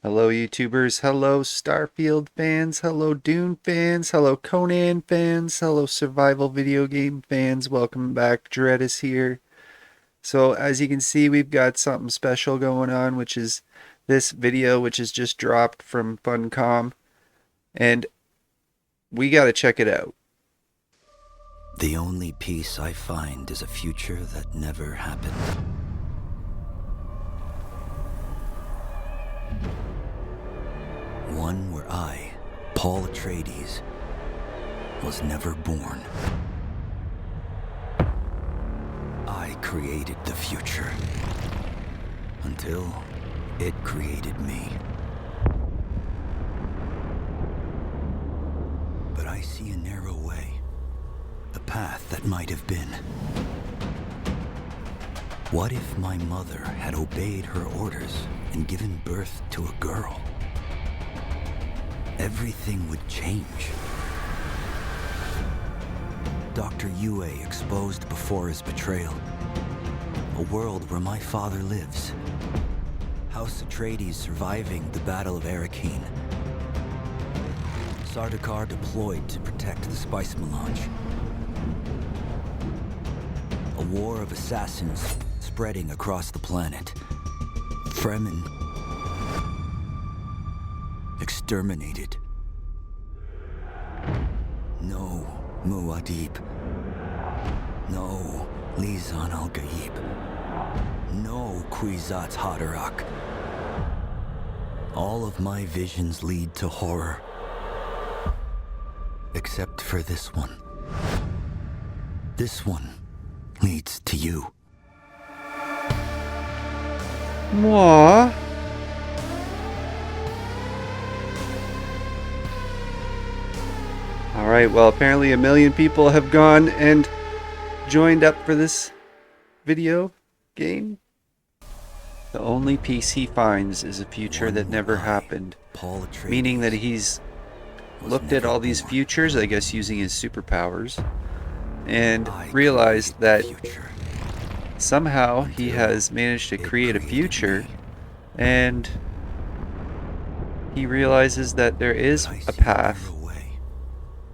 Hello YouTubers, hello Starfield fans, hello Dune fans, hello Conan fans, hello survival video game fans, welcome back, Dread is here. So as you can see, we've got something special going on, which is this video which is just dropped from Funcom, and we gotta check it out. The only peace I find is a future that never happened. One where I, Paul Atreides, was never born. I created the future until it created me. But I see a narrow way, a path that might have been. What if my mother had obeyed her orders and given birth to a girl? Everything would change. Dr. Yue exposed before his betrayal. A world where my father lives. House Atreides surviving the Battle of Arrakeen. Sardaukar deployed to protect the spice melange. A war of assassins spreading across the planet. Fremen exterminated. No Muad'Dib. No Lisan al-Gaib. No Kwisatz Haderach. All of my visions lead to horror. Except for this one. This one leads to you. Mwah. Alright, well apparently 1 million people have gone and joined up for this video game. The only peace he finds is a future that never happened. Meaning that he's looked at all these futures, I guess using his superpowers, and realized that somehow he has managed to create a future, and he realizes that there is a path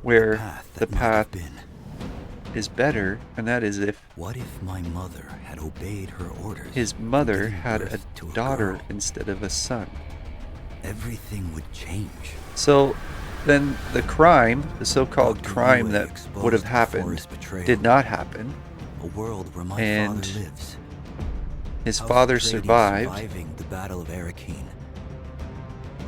where the path is better, and that is if what if my mother had obeyed her orders? His mother had a daughter instead of a son. Everything would change. So then the crime, the so-called crime that would have happened, did not happen. A world where my and father lives. His House father Atreides survived. Surviving the Battle of Arrakeen.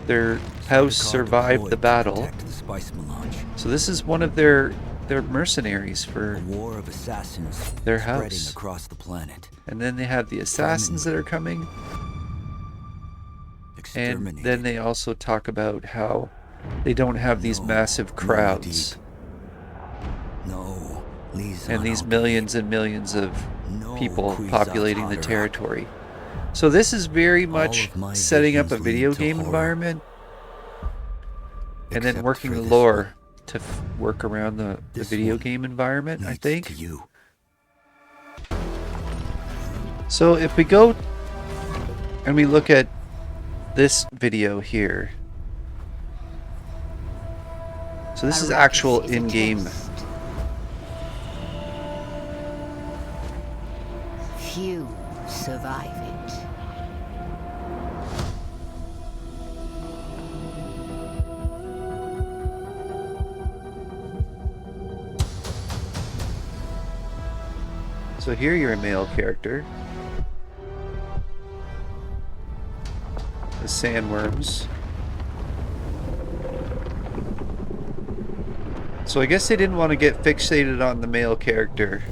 Their house Sardaukar survived the deployed to battle. protect the spice melange. So this is one of their mercenaries for A war of assassins their spreading house. across the planet. And then they have the assassins that are coming. And then they also talk about how they don't have these massive crowds. No, And these millions and millions of people Kwisatz populating the Haderach. territory. So this is very All much of my setting up a visions video lead to game horror. environment, and then Except working for the this lore one. to work around the This video one game environment, I leads think. to you. So if we go and we look at this video here, so this is actual in-game. Few survive it. So here you're a male character. The sandworms. So I guess they didn't want to get fixated on the male character.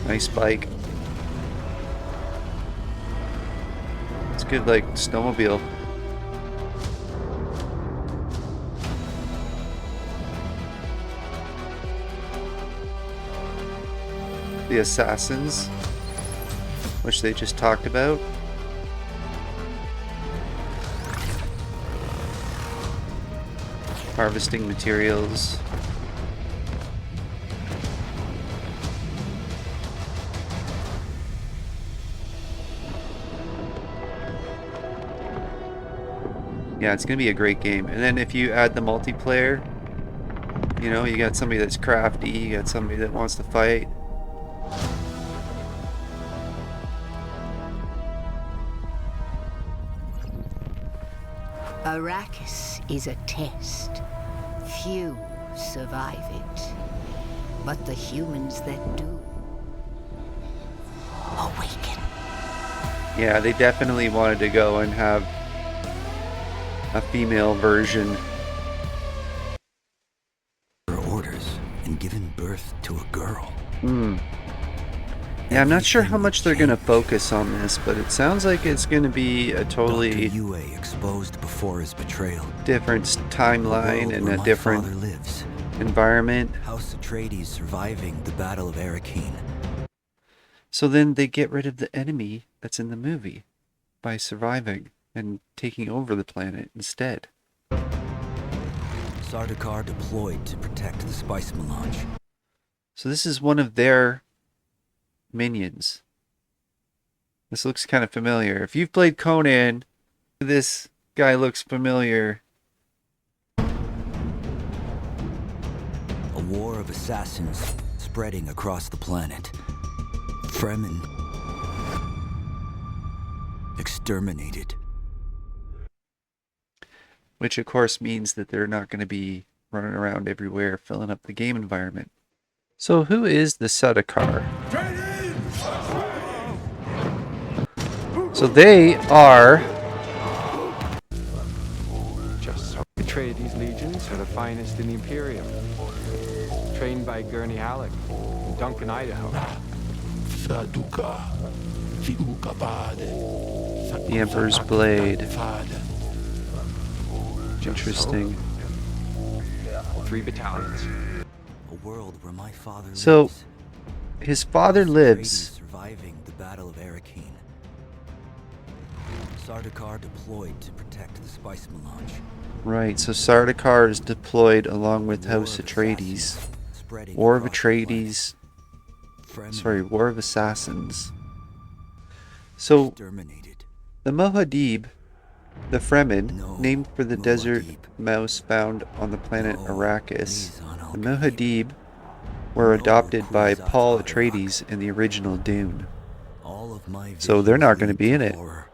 Nice bike. It's good, like snowmobile. The assassins, which they just talked about. Harvesting materials. Yeah, it's going to be a great game. And then if you add the multiplayer, you know, you got somebody that's crafty, you got somebody that wants to fight. Arrakis is a test. Few survive it. But the humans that do awaken. Yeah, they definitely wanted to go and have a female version. Her orders and given birth to a girl. Yeah, I'm not sure how much they're going to focus on this, but it sounds like it's going to be a totally Dr. Yue exposed before his betrayal. different timeline and a different lives. environment. House Atreides surviving the Battle of Arrakeen. So then they get rid of the enemy that's in the movie by surviving and taking over the planet instead. Sardaukar deployed to protect the spice melange. So this is one of their minions. This looks kind of familiar. If you've played Conan, this guy looks familiar. A war of assassins spreading across the planet. Fremen exterminated. Which of course means that they're not going to be running around everywhere filling up the game environment. So who is the Sardaukar? So they are... Just so. Atreides legions are the finest in the Imperium. Trained by Gurney Halleck in Duncan, Idaho. The Emperor's Blade. Just Interesting. so. 3 battalions. A world where my father So, lives. his father Atreides lives. surviving the Battle of Arrakeen. Sardaukar deployed to protect the spice melange. Right, so Sardaukar is deployed along with House Atreides. War of Atreides. Sorry, War of Assassins. So, Exterminated. the Muad'Dib, the Fremen, No, named for the desert Muad'Dib. mouse found on the planet No, Arrakis. please, Anal The Khabib. Muad'Dib were No, adopted by Kuzat Paul Haderach. Atreides in the original Dune. All of my So they're visions not gonna lead be in to it. horror.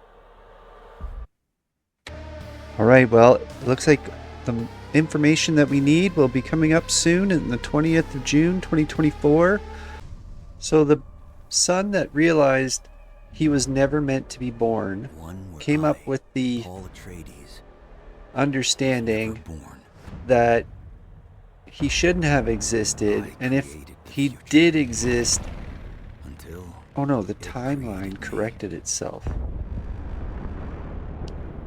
Alright, well, it looks like the information that we need will be coming up soon on the 20th of June, 2024. So the son that realized he was never meant to be born One where came up I, with the Paul Atreides, understanding never born. that he shouldn't have existed, I and if created the he future. did exist... Until Oh no, the it created timeline me. corrected itself.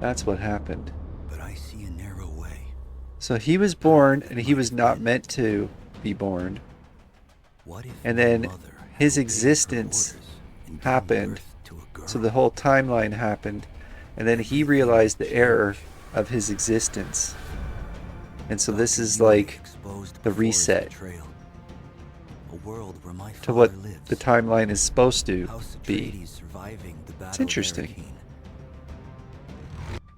That's what happened. But I see a narrow way. So he was born, and he was not meant to be born. What if And my then mother had his obeyed her existence orders and given happened. birth to a girl? So the whole timeline happened, and then he realized the error of his existence. And so this Dr. is Yue like exposed the before his reset betrayal. A world where my to what father lives. the timeline is supposed to House be. Atreides surviving the Battle of interesting. Arrakeen.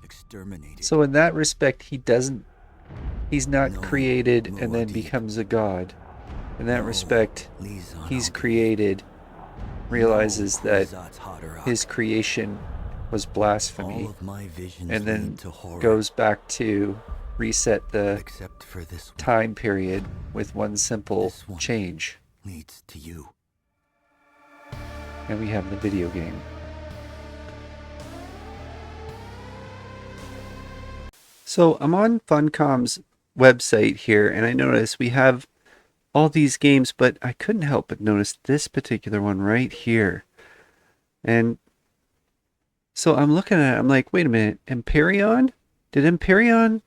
Exterminated. So in that respect, he's not No, created and then Muad'Dib. becomes a god. In that No, respect, Lisan he's al-Khabib. created, realizes No, that Kuzat Haderach. his creation was All blasphemy, of my visions and then lead to horror, goes back to reset the except for this one. time period with one simple This one. change. Leads to you. And we have the video game. So I'm on Funcom's website here, and I notice we have all these games, but I couldn't help but notice this particular one right here. And so I'm looking at it, I'm like, wait a minute, Empyrean? Did Empyrean?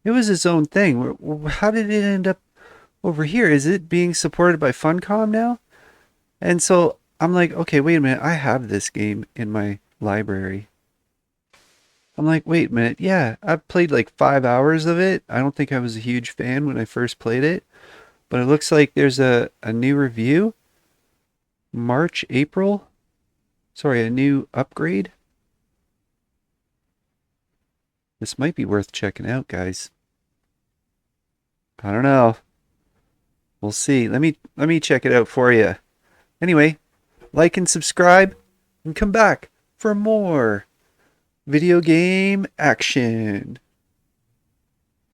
It was its own thing. How did it end up over here? Is it being supported by Funcom now? And so I'm like, okay, wait a minute, I have this game in my library. I'm like, wait a minute, yeah, I've played like 5 hours of it. I don't think I was a huge fan when I first played it, but it looks like there's a new review. April? Sorry, a new upgrade? This might be worth checking out, guys. I don't know. We'll see. Let me check it out for you. Anyway, like and subscribe and come back for more video game action.